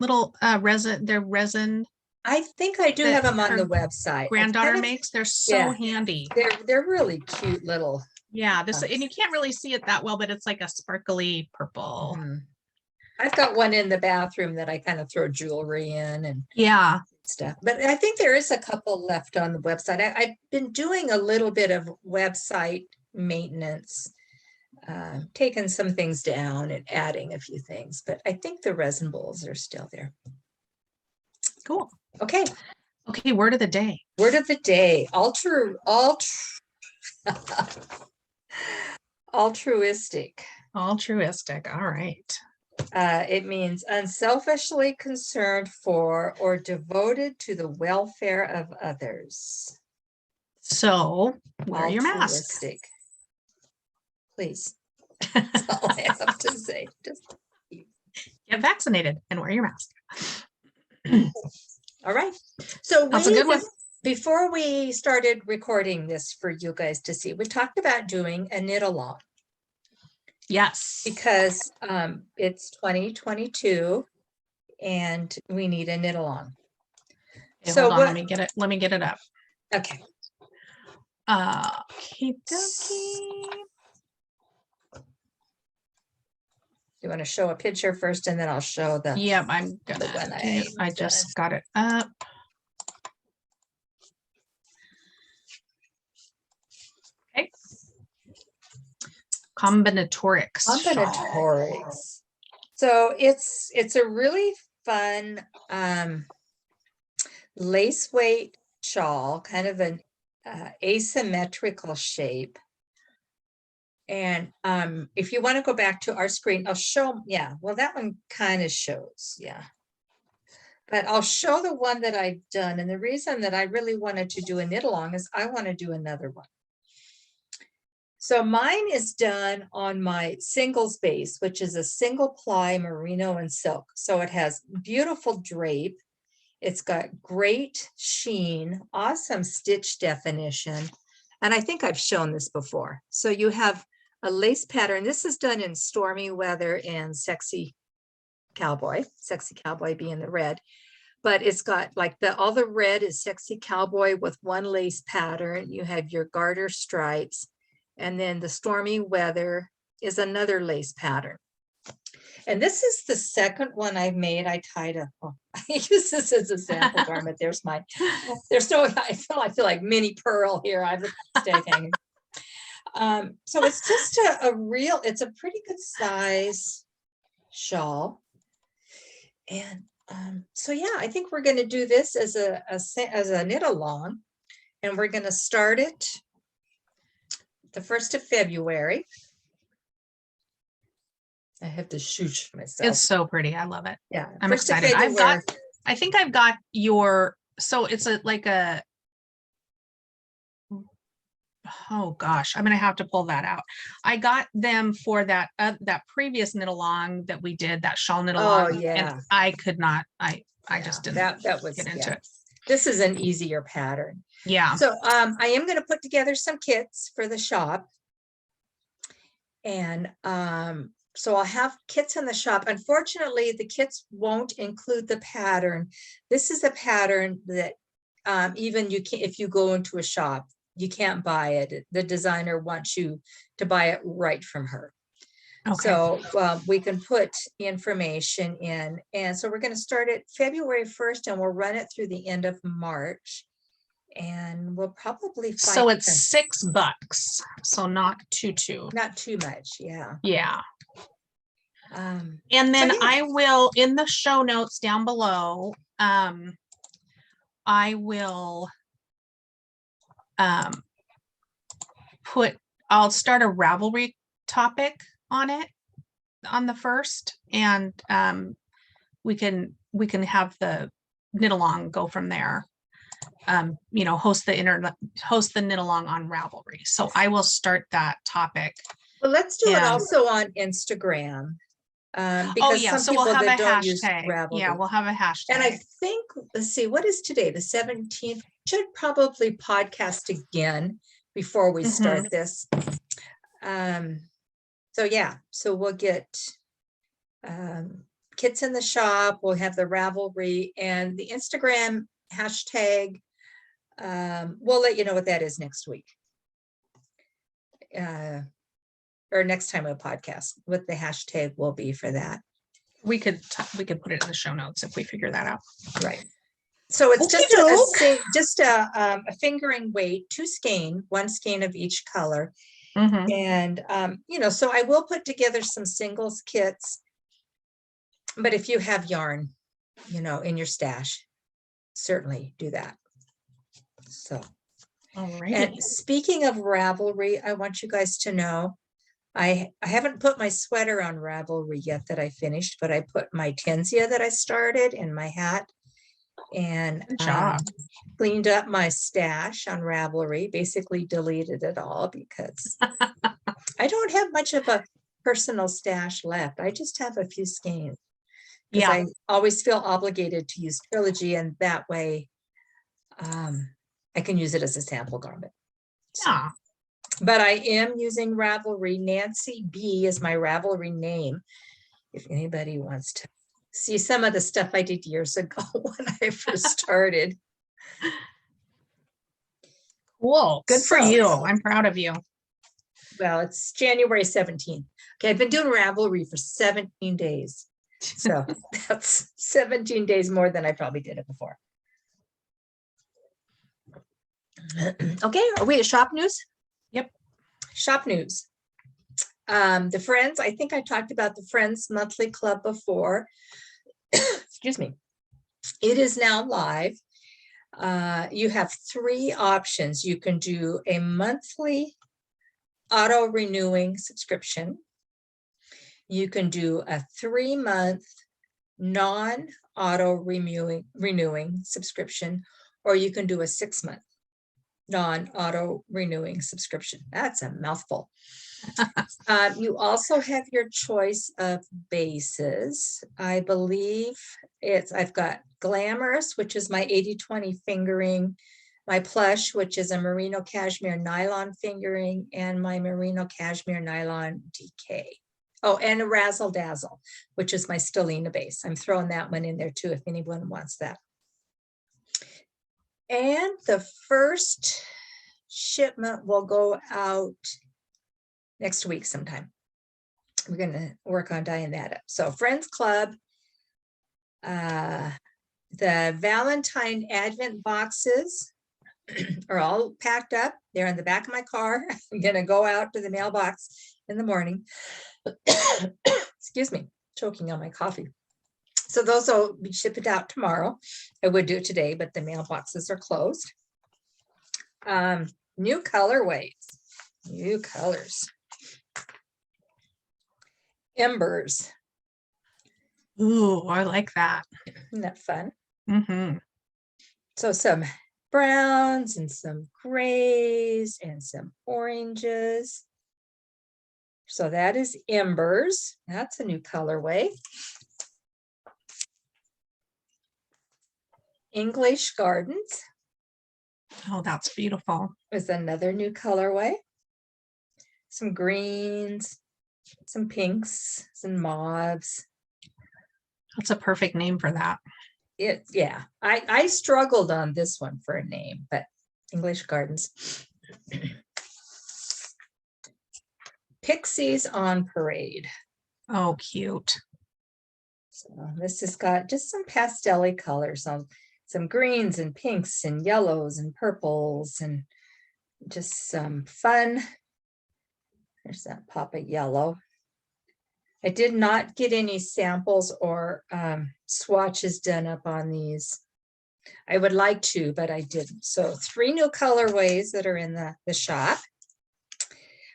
little resin, they're resin I think I do that have them on her the website. I granddaughter kind of- makes. They're so yeah. handy. They're really cute little. Yeah, this, and you can't really see it that well, but it's like a sparkly purple. Mhm. I've got one in the bathroom that I kind of throw jewelry in and Yeah. stuff. But I think there is a couple left on the website. I've been doing a little bit of website maintenance, taking some things down and adding a few things, but I think the resin bowls are still there. Cool. Okay, Okay, word of the day. word of the day, altruistic. Altruistic. All right. It means unselfishly concerned for or devoted to the welfare of others. So wear your mask. Altruistic. Please. That's all I have to say. Just Get vaccinated and wear your mask. all right. So That's a good one. before we started recording this for you guys to see, we talked about doing a knit along Yes. because it's 2022 and we need a knit along. Okay, So hold on, what- let me get it up. Okay. Okie dokie. You want to show a picture first and then I'll show the Yep, I'm one gonna I just got it up. Okay. Combinatorics. shawl. Combinatorics. So it's a really fun lace weight shawl, kind of an asymmetrical shape. And if you want to go back to our screen, I'll show, yeah, well, that one kind of shows, yeah. But I'll show the one that I've done. And the reason that I really wanted to do a knit along is I want to do another one. So mine is done on my singles base, which is a single ply merino and silk. So it has beautiful drape. It's got great sheen, awesome stitch definition. And I think I've shown this before. So you have a lace pattern. This is done in Stormy Weather and Sexy Cowboy being the red. But it's got like all the red is Sexy Cowboy with one lace pattern. You have your garter stripes. And then the Stormy Weather is another lace pattern. And this is the second one I've made. I tied a, oh, I use this as a sample garment. There's no, I feel like mini pearl here. I have the stake hanging. So it's just it's a pretty good size shawl. And so, yeah, I think we're going to do this as a knit along, and we're going to start it the 1st of February. I have to shoosh myself. It's so pretty. I love it. Yeah, I'm excited. I think I've got so it's oh gosh, I'm gonna have to pull that out. I got them for that previous knit along that we did, that shawl knit along. Oh yeah. And I could not, I just didn't that was get into it. This is an easier pattern. Yeah. So I am going to put together some kits for the shop. And so I'll have kits in the shop. Unfortunately, the kits won't include the pattern. This is a pattern that even you can, if you go into a shop, you can't buy it. The designer wants you to buy it right from her. Okay. So we can put information in. And so we're going to start it February 1st and we'll run it through the end of March. And we'll probably find so it's $6, so not too much. Yeah. And then I will, in the show notes down below, I will I'll start a Ravelry topic on it on the 1st, and we can have the knit along go from there. Host the knit along on Ravelry. So I will start that topic. Well, let's do it also on Instagram. Because some so people we'll have that a don't use hashtag. Ravelry. Yeah, we'll have a hashtag. And I think, let's see, what is today? The 17th. Should probably podcast again before we start this. So yeah, so we'll get kits in the shop. We'll have the Ravelry and the Instagram hashtag. We'll let you know what that is next week. Or next time a podcast, what the hashtag will be for that. We could put it in the show notes if we figure that out. Right. So it's Okey-doke. just a fingering weight, 2 skein, 1 skein of each color. Mhm. And, you know, so I will put together some singles kits, but if you have yarn, you know, in your stash, certainly do that. So, Alrighty. and speaking of Ravelry, I want you guys to know, I haven't put my sweater on Ravelry yet that I finished, but I put my Tensia that I started in my hat, and Good job. cleaned up my stash on Ravelry, basically deleted it all because I don't have much of a personal stash left. I just have a few skeins because Yeah. I always feel obligated to use Trilogy, and that way I can use it as a sample garment. So, Yeah. but I am using Ravelry. Nancy B is my Ravelry name. If anybody wants to see some of the stuff I did years ago when I first started. Cool. Good for So- you. I'm proud of you. Well, it's January 17th. Okay, I've been doing Ravelry for 17 days. So that's 17 days more than I probably did it before. Okay, are we at shop news? Yep. Shop news. The Friends, I think I talked about the Friends monthly club before. Excuse me. It is now live. You have 3 options. You can do a monthly auto renewing subscription. You can do a 3-month non-auto renewing subscription, or you can do a 6-month non-auto renewing subscription. That's a mouthful. You also have your choice of bases. I believe I've got Glamorous, which is my 80-20 fingering, my Plush, which is a merino cashmere nylon fingering, and my merino cashmere nylon DK. Oh, and a Razzle Dazzle, which is my Stellina base. I'm throwing that one in there too, if anyone wants that. And the first shipment will go out next week sometime. We're going to work on dyeing that up. So Friends Club, the Valentine Advent boxes are all packed up. They're in the back of my car. I'm going to go out to the mailbox in the morning. Excuse me, choking on my coffee. So those will be shipped out tomorrow. I would do it today, but the mailboxes are closed. New colorways, new colors. Embers. Ooh, I like that. Isn't that fun? Mm-hmm. So some browns and some grays and some oranges. So that is Embers. That's a new colorway. English Gardens Oh, that's beautiful. is another new colorway. Some greens, some pinks, some mauves. That's a perfect name for that. Yeah, I struggled on this one for a name, but English Gardens. Pixies on Parade. Oh, cute. So this has got just some pastel-y colors, some greens and pinks and yellows and purples, and just some fun. There's that pop of yellow. I did not get any samples or swatches done up on these. I would like to, but I didn't. So 3 new colorways that are in the shop.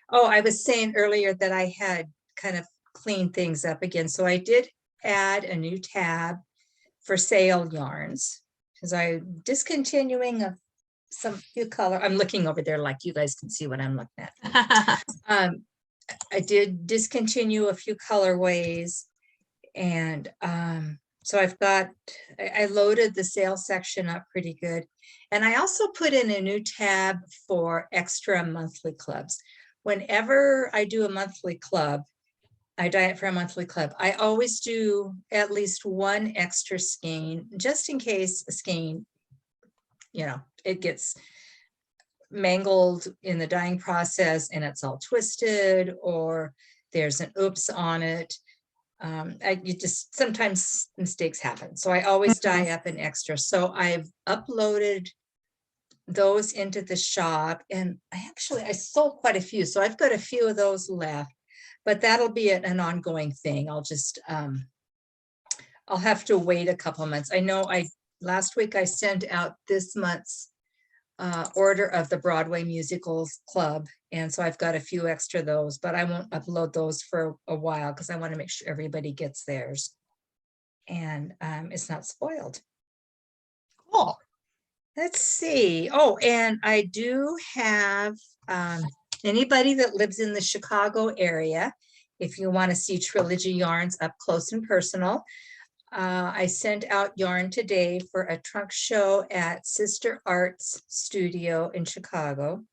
Oh, I was saying earlier that I had kind of cleaned things up again. So I did add a new tab for sale yarns because I'm discontinuing some few color. I'm looking over there like you guys can see what I'm looking at. I did discontinue a few colorways, and so I loaded the sales section up pretty good. And I also put in a new tab for extra monthly clubs. Whenever I do a monthly club, I diet for a monthly club. I always do at least one extra skein, just in case a skein, it gets mangled in the dyeing process and it's all twisted, or there's an oops on it. You just, sometimes mistakes happen. So I always dye up an extra. So I've uploaded those into the shop, and I sold quite a few. So I've got a few of those left, but that'll be an ongoing thing. I'll just, I'll have to wait a couple months. I know last week I sent out this month's order of the Broadway Musicals Club. And so I've got a few extra of those, but I won't upload those for a while because I want to make sure everybody gets theirs and it's not spoiled. Cool. Let's see. Oh, and I do have anybody that lives in the Chicago area, if you want to see Trilogy Yarns up close and personal, I sent out yarn today for a trunk show at Sister Arts Studio in Chicago.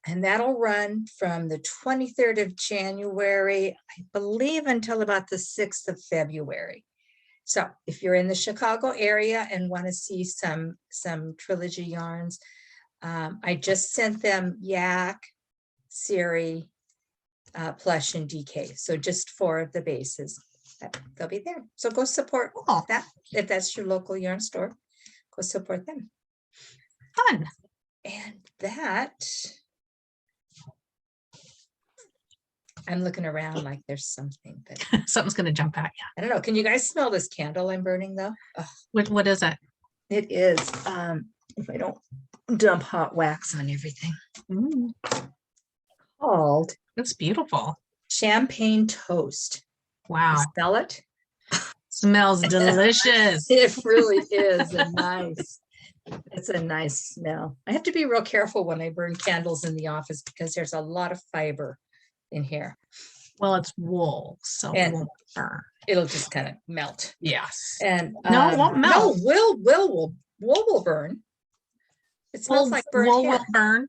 And that'll run from the 23rd of January, I believe, until about the 6th of February. So if you're in the Chicago area and want to see some Trilogy yarns, I just sent them Yak, Suri, Plush, and DK. So just 4 of the bases. They'll be there. So go support that. If that's your local yarn store, go support them. Fun. And that, I'm looking around like there's something, but Something's going to jump at you. I don't know. Can you guys smell this candle I'm burning though? Oh, What is it? it is, if I don't dump hot wax on everything, called It's beautiful. Champagne Toast. Wow. You smell it? Smells delicious. It really is it's a nice smell. I have to be real careful when I burn candles in the office because there's a lot of fiber in here. Well, it's wool, so it won't burn. It'll just kind of melt. Yes. And no, it won't melt. No, wool will burn. It smells like burnt wool hair. will burn.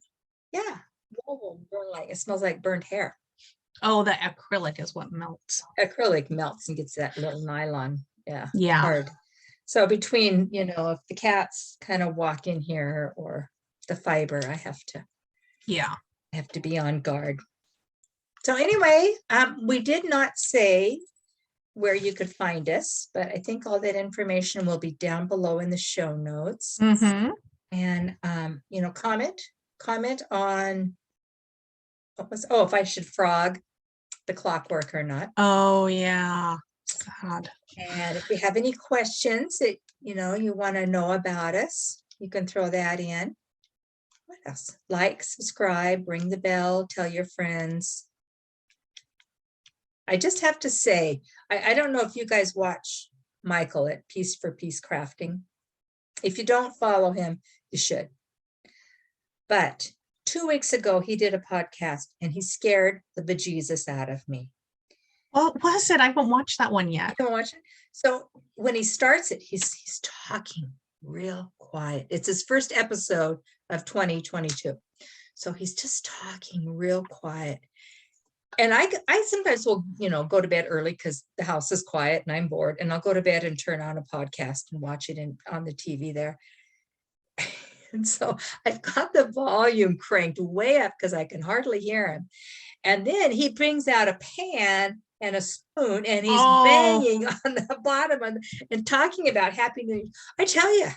Yeah, wool will burn like it smells like burnt hair. Oh, the acrylic is what melts. Acrylic melts and gets that little nylon. Yeah. Hard. So between, if the cats kind of walk in here or the fiber, I have to be on guard. So anyway, we did not say where you could find us, but I think all that information will be down below in the show notes. And comment on if I should frog the clockwork or not. Oh yeah. God. And if you have any questions that you want to know about us, you can throw that in. What else? Like, subscribe, ring the bell, tell your friends. I just have to say, I don't know if you guys watch Michael at Piece for Piece Crafting. If you don't follow him, you should. But 2 weeks ago, he did a podcast and he scared the bejesus out of me. What was it? I haven't watched that one yet. You haven't watched it? So when he starts it, he's talking real quiet. It's his first episode of 2022. So he's just talking real quiet. And I sometimes will, go to bed early because the house is quiet and I'm bored, and I'll go to bed and turn on a podcast and watch it on the TV there. And so I've got the volume cranked way up because I can hardly hear him. And then he brings out a pan and a spoon and he's banging on the bottom and talking about Happy New Year. I tell you,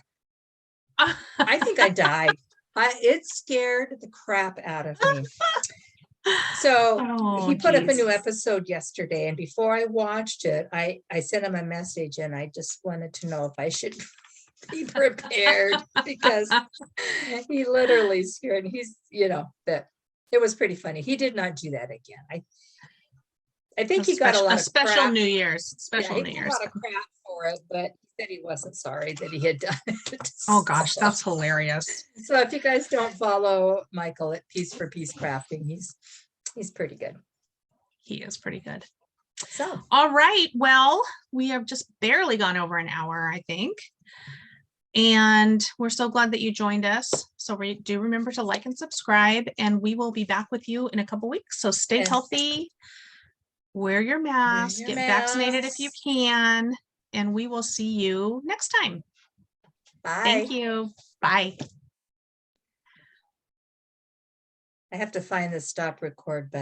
I think I died. It scared the crap out of me. So he put up a new episode yesterday, and before I watched it, I sent him a message and I just wanted to know if I should be prepared because he literally scared. He's, that it was pretty funny. He did not do that again. I think he got a lot of special crap. New Year's, He got a lot of crap for it, but he said he wasn't sorry that he had done it. Oh gosh, that's hilarious. So if you guys don't follow Michael at Piece for Piece Crafting, he's pretty good. He is pretty good. So all right, well, we have just barely gone over an hour, I think. And we're so glad that you joined us. So do remember to like and subscribe, and we will be back with you in a couple weeks. So stay healthy. wear your mask, your get vaccinated if you mask. can, and we will see you next time. Bye. Thank you. Bye. I have to find the stop record button.